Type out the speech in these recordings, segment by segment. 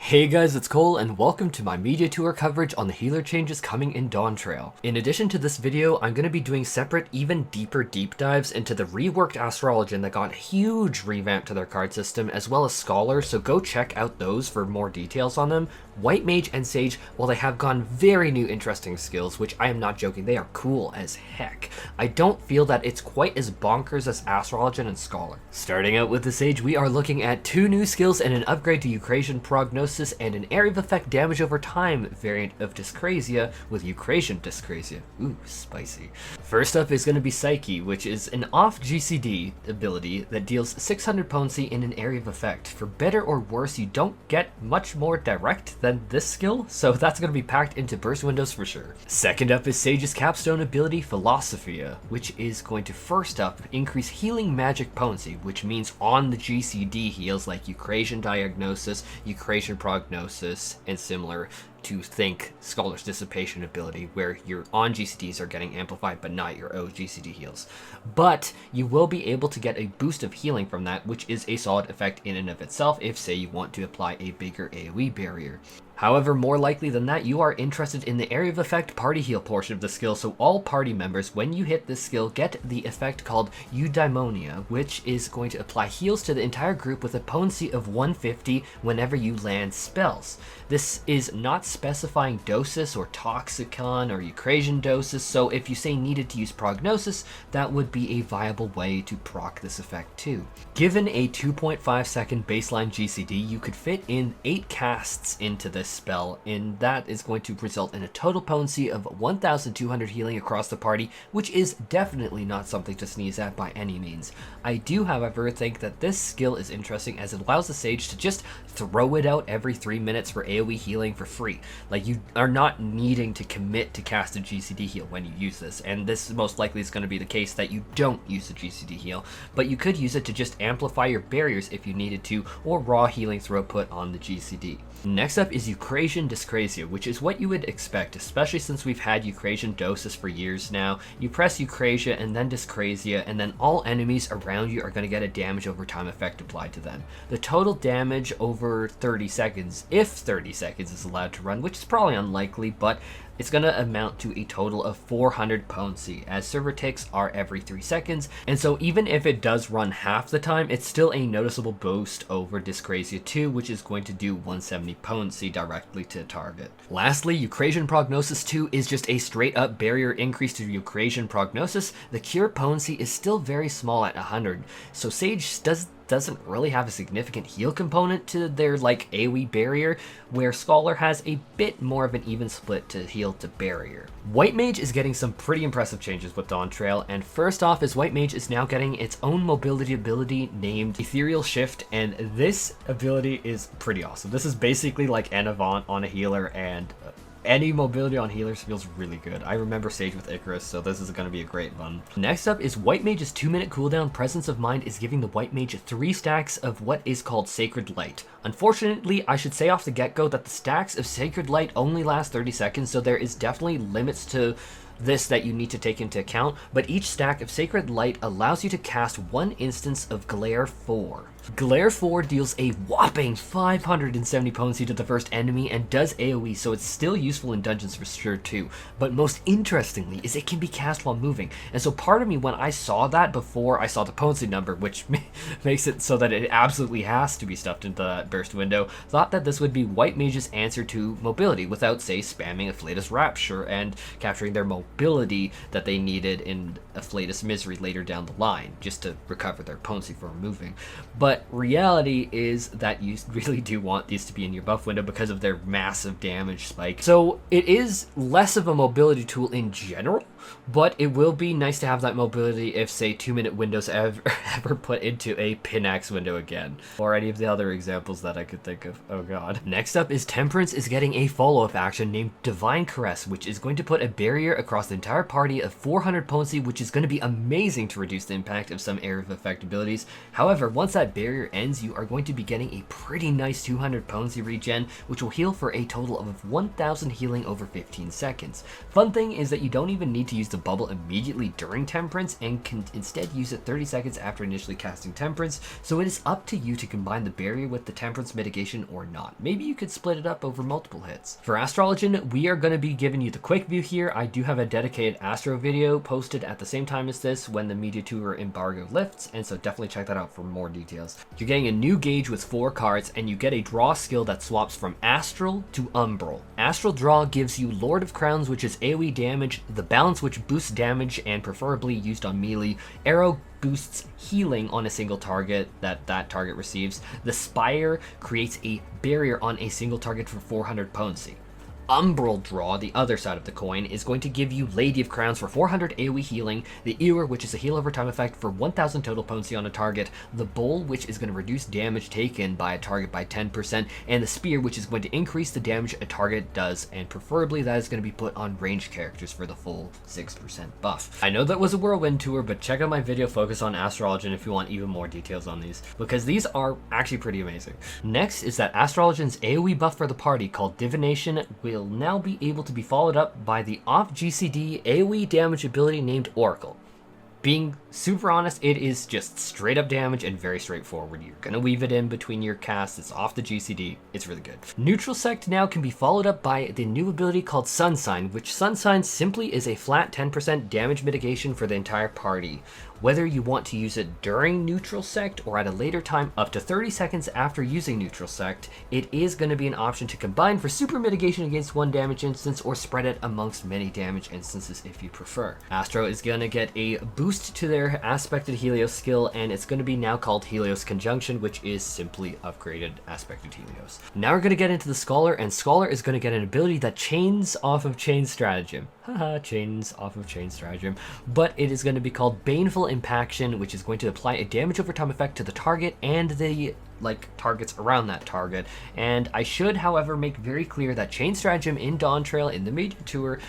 Hey guys, it's Cole, and welcome to my media tour coverage on the healer changes coming in Dawntrail. In addition to this video, I'm going to be doing separate, even deeper deep dives into the reworked Astrologian that got a huge revamp to their card system, as well as Scholar, so go check out those for more details on them. White Mage and Sage, while they have gone very new interesting skills, which I am not joking, they are cool as heck, I don't feel that it's quite as bonkers as Astrologian and Scholar. Starting out with the Sage, we are looking at 2 new skills and an upgrade to Eukrasian Prognosis and an area of effect damage over time variant of Dyskrasia with Eukrasian Dyskrasia. Ooh, spicy. First up is going to be Psyche, which is an off GCD ability that deals 600 potency in an area of effect. For better or worse, you don't get much more direct than this skill, so that's going to be packed into burst windows for sure. Second up is Sage's Capstone ability, Philosophia, which is going to first up increase healing magic potency, which means on the GCD heals like Eukrasian Diagnosis, Eukrasian Prognosis, and similar to think Scholar's Dissipation ability, where your on GCDs are getting amplified but not your O GCD heals. But you will be able to get a boost of healing from that, which is a solid effect in and of itself if, say, you want to apply a bigger AoE barrier. However, more likely than that, you are interested in the area of effect party heal portion of the skill, so all party members, when you hit this skill, get the effect called Eudaimonia, which is going to apply heals to the entire group with a potency of 150 whenever you land spells. This is not specifying Dosis or Toxicon or Eukrasian Dosis, so if you say needed to use Prognosis, that would be a viable way to proc this effect too. Given a 2.5 second baseline GCD, you could fit in 8 casts into this spell, and that is going to result in a total potency of 1200 healing across the party, which is definitely not something to sneeze at by any means. I do, however, think that this skill is interesting as it allows the Sage to just throw it out every 3 minutes for AoE healing for free. Like, you are not needing to commit to cast a GCD heal when you use this, and this most likely is going to be the case that you don't use the GCD heal, but you could use it to just amplify your barriers if you needed to, or raw healing throughput on the GCD. Next up is Eukrasian Dyskrasia, which is what you would expect, especially since we've had Eukrasian Dosis for years now. You press Eukrasia and then Dyskrasia, and then all enemies around you are going to get a damage over time effect applied to them. The total damage over 30 seconds, if 30 seconds is allowed to run, which is probably unlikely, but it's going to amount to a total of 400 potency, as server ticks are every 3 seconds, and so even if it does run half the time, it's still a noticeable boost over Dyskrasia 2, which is going to do 170 potency directly to target. Lastly, Eukrasian Prognosis 2 is just a straight up barrier increase to Eukrasian Prognosis. The cure potency is still very small at 100, so Sage doesn't really have a significant heal component to their AoE barrier, where Scholar has a bit more of an even split to heal to barrier. White Mage is getting some pretty impressive changes with Dawntrail, and first off is White Mage is now getting its own mobility ability named Aetherial Shift, and this ability is pretty awesome. This is basically like an Avant on a healer, and any mobility on healers feels really good. I remember Sage with Icarus, so this is going to be a great one. Next up is White Mage's 2-minute cooldown. Presence of Mind is giving the White Mage 3 stacks of what is called Sacred Light. Unfortunately, I should say off the get-go that the stacks of Sacred Light only last 30 seconds, so there is definitely limits to this that you need to take into account, but each stack of Sacred Light allows you to cast 1 instance of Glare 4. Glare 4 deals a whopping 570 potency to the first enemy and does AoE, so it's still useful in dungeons for sure too. But most interestingly is it can be cast while moving, and so part of me, when I saw that before I saw the potency number, which makes it so that it absolutely has to be stuffed into that burst window, thought that this would be White Mage's answer to mobility without, say, spamming Afflatus Rapture and capturing their mobility that they needed in Afflatus Misery later down the line, just to recover their potency from moving. But reality is that you really do want these to be in your buff window because of their massive damage spike. So it is less of a mobility tool in general, but it will be nice to have that mobility if, say, 2-minute windows ever put into a Pinax window again, or any of the other examples that I could think of. Oh god. Next up is Temperance is getting a follow-up action named Divine Caress, which is going to put a barrier across the entire party of 400 potency, which is going to be amazing to reduce the impact of some area of effect abilities. However, once that barrier ends, you are going to be getting a pretty nice 200 potency regen, which will heal for a total of 1000 healing over 15 seconds. Fun thing is that you don't even need to to use the bubble immediately during Temperance and can instead use it 30 seconds after initially casting Temperance, so it is up to you to combine the barrier with the Temperance mitigation or not. Maybe you could split it up over multiple hits. For Astrologian, we are going to be giving you the quick view here. I do have a dedicated Astro video posted at the same time as this when the Media Tour embargo lifts, and so definitely check that out for more details. You're getting a new gauge with 4 cards, and you get a draw skill that swaps from Astral to Umbral. Astral Draw gives you Lord of Crowns, which is AoE damage, the Balance, which boosts damage and preferably used on melee, Arrow boosts healing on a single target that target receives, the Spire creates a barrier on a single target for 400 potency. Umbral Draw, the other side of the coin, is going to give you Lady of Crowns for 400 AoE healing, the Ewer, which is a heal over time effect for 1000 total potency on a target, the Bowl, which is going to reduce damage taken by a target by 10%, and the Spear, which is going to increase the damage a target does, and preferably that is going to be put on ranged characters for the full 6% buff. I know that was a whirlwind tour, but check out my video focus on Astrologian if you want even more details on these, because these are actually pretty amazing. Next is that Astrologian's AoE buff for the party, called Divination, will now be able to be followed up by the off GCD AoE damage ability named Oracle. Being super honest, it is just straight up damage and very straightforward. You're gonna weave it in between your casts, it's off the GCD, it's really good. Neutral Sect now can be followed up by the new ability called Sun Sign, which Sun Sign simply is a flat 10% damage mitigation for the entire party. Whether you want to use it during Neutral Sect or at a later time up to 30 seconds after using Neutral Sect, it is going to be an option to combine for super mitigation against one damage instance or spread it amongst many damage instances if you prefer. Astro is going to get a boost to their Aspected Helios skill, and it's going to be now called Helios Conjunction, which is simply upgraded Aspected Helios. Now we're going to get into the Scholar, and Scholar is going to get an ability that chains off of Chain Stratagem. Haha, chains off of Chain Stratagem. But it is going to be called Baneful Impaction, which is going to apply a damage over time effect to the target and the targets around that target. And I should, however, make very clear that Chain Stratagem in Dawntrail in the Media Tour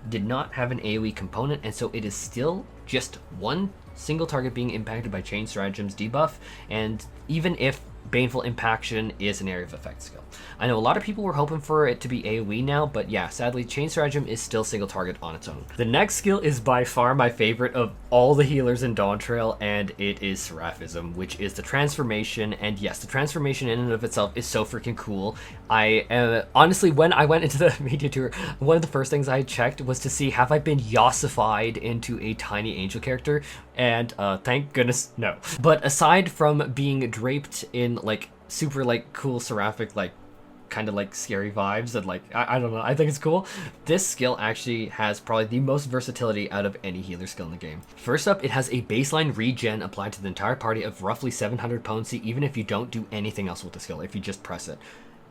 did not have an AoE component, and so it is still just one single target being impacted by Chain Stratagem's debuff, and even if Baneful Impaction is an area of effect skill. I know a lot of people were hoping for it to be AoE now, but yeah, sadly, Chain Stratagem is still single target on its own. The next skill is by far my favorite of all the healers in Dawntrail, and it is Seraphism, which is the transformation. And yes, the transformation in and of itself is so freaking cool. Honestly, when I went into the Media Tour, one of the first things I checked was to see, have I been Yossified into a tiny angel character? And thank goodness, no. But aside from being draped in super cool seraphic kind of scary vibes and I don't know, I think it's cool. This skill actually has probably the most versatility out of any healer skill in the game. First up, it has a baseline regen applied to the entire party of roughly 700 potency, even if you don't do anything else with the skill, if you just press it.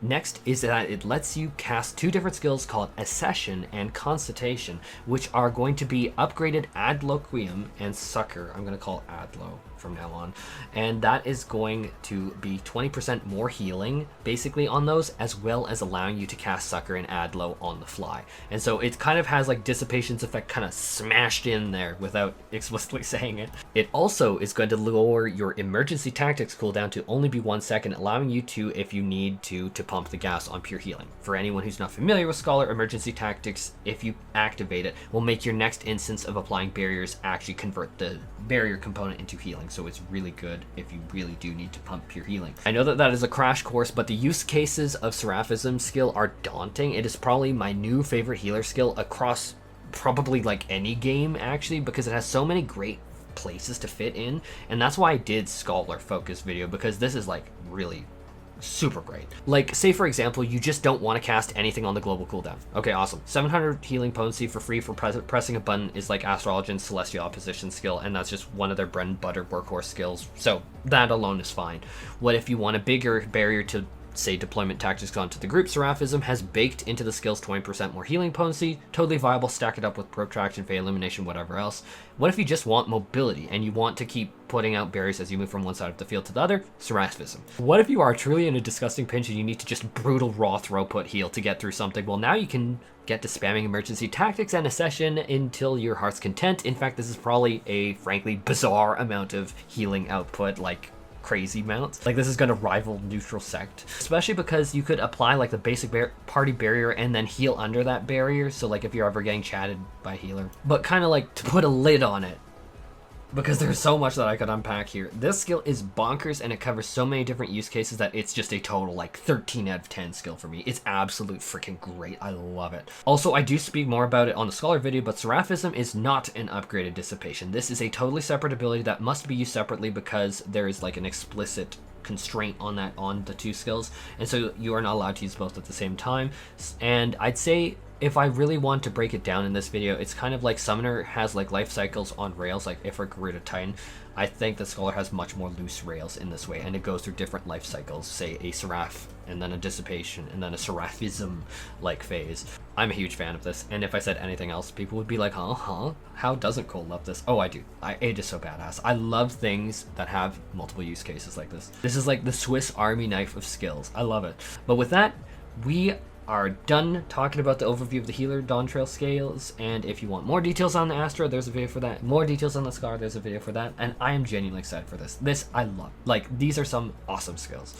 Next is that it lets you cast 2 different skills called Accession and Constatation, which are going to be upgraded Adloquium and Succor. I'm going to call Adlo from now on. And that is going to be 20% more healing, basically, on those, as well as allowing you to cast Succor and Adlo on the fly. And so it kind of has Dissipation's effect kind of smashed in there without explicitly saying it. It also is going to lower your Emergency Tactics cooldown to only be 1 second, allowing you to, if you need to pump the gas on pure healing. For anyone who's not familiar with Scholar, Emergency Tactics, if you activate it, will make your next instance of applying barriers actually convert the barrier component into healing. So it's really good if you really do need to pump pure healing. I know that is a crash course, but the use cases of Seraphism skill are daunting. It is probably my new favorite healer skill across probably any game, actually, because it has so many great places to fit in. And that's why I did Scholar focus video, because this is really super great. Say for example, you just don't want to cast anything on the global cooldown. Okay, awesome. 700 healing potency for free for pressing a button is Astrologian's Celestial Opposition skill, and that's just one of their bread and butter workhorse skills, so that alone is fine. What if you want a bigger barrier to, say, deployment tactics onto the group? Seraphism has baked into the skills 20% more healing potency, totally viable, stack it up with Protraction, Fey Illumination, whatever else. What if you just want mobility and you want to keep putting out barriers as you move from one side of the field to the other? Seraphism. What if you are truly in a disgusting pinch and you need to just brutal raw throw put heal to get through something? Well, now you can get to spamming Emergency Tactics and Accession until your heart's content. In fact, this is probably a frankly bizarre amount of healing output, crazy amounts. Like, this is going to rival Neutral Sect, especially because you could apply like the basic party barrier and then heal under that barrier. So like if you're ever getting chatted by a healer, but kind of like to put a lid on it, because there's so much that I could unpack here. This skill is bonkers, and it covers so many different use cases that it's just a total like 13 out of 10 skill for me. It's absolute freaking great. I love it. Also, I do speak more about it on the Scholar video, but Seraphism is not an upgraded Dissipation. This is a totally separate ability that must be used separately because there is like an explicit constraint on the two skills, and so you are not allowed to use both at the same time. And I'd say if I really want to break it down in this video, it's kind of like Summoner has like life cycles on rails, like if we're Garuda Titan. I think the Scholar has much more loose rails in this way, and it goes through different life cycles, say a Seraph, and then a Dissipation, and then a Seraphism like phase. I'm a huge fan of this, and if I said anything else, people would be like, huh? How doesn't Cole love this? Oh, I do. It is so badass. I love things that have multiple use cases like this. This is like the Swiss Army knife of skills. I love it. But with that, we are done talking about the overview of the healer Dawntrail scales, and if you want more details on the Astro, there's a video for that. More details on the Scar, there's a video for that, and I am genuinely excited for this. This I love. Like, these are some awesome skills.